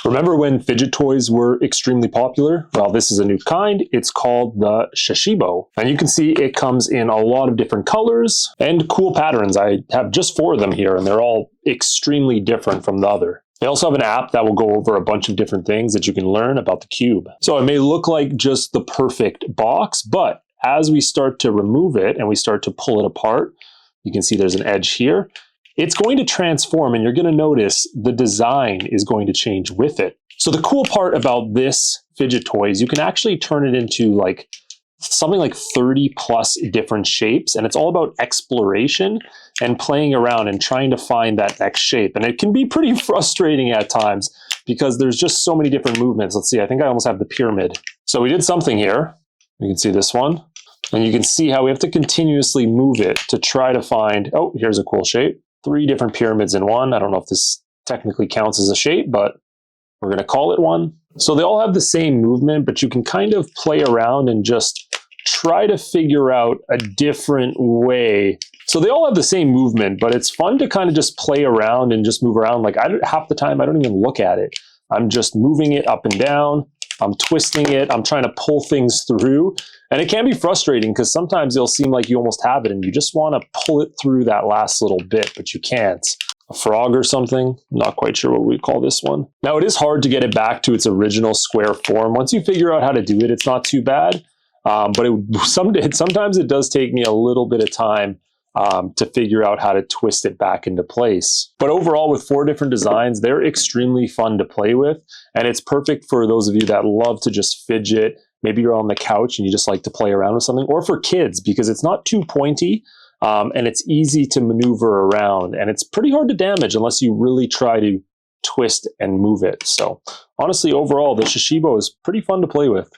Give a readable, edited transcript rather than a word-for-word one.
Remember when fidget toys were extremely popular? Well, this is a new kind. It's called the Shashibo. And you can see it comes in a lot of different colors and cool patterns. I have just 4 of them here, and they're all extremely different from the other. They also have an app that will go over a bunch of different things that you can learn about the cube. So it may look like just the perfect box, but as we start to remove it and we start to pull it apart, you can see there's an edge here. It's going to transform, and you're going to notice the design is going to change with it. So the cool part about this fidget toy is you can actually turn it into like something like 30 plus different shapes, and it's all about exploration and playing around and trying to find that next shape. And it can be pretty frustrating at times because there's just so many different movements. Let's see, I think I almost have the pyramid. So we did something here. You can see this one, and you can see how we have to continuously move it to try to find, oh, here's a cool shape. 3 different pyramids in one. I don't know if this technically counts as a shape, but we're going to call it one. So they all have the same movement, but you can kind of play around and just try to figure out a different way. So they all have the same movement, but it's fun to kind of just play around and just move around. Like half the time, I don't even look at it. I'm just moving it up and down. I'm twisting it. I'm trying to pull things through. And it can be frustrating because sometimes it'll seem like you almost have it and you just want to pull it through that last little bit, but you can't. A frog or something. I'm not quite sure what we call this one. Now, it is hard to get it back to its original square form. Once you figure out how to do it, it's not too bad. But sometimes it does take me a little bit of time to figure out how to twist it back into place. But overall, with 4 different designs, they're extremely fun to play with. And it's perfect for those of you that love to just fidget. Maybe you're on the couch and you just like to play around with something, or for kids because it's not too pointy and it's easy to maneuver around, and it's pretty hard to damage unless you really try to twist and move it. So honestly, overall, the Shashibo is pretty fun to play with.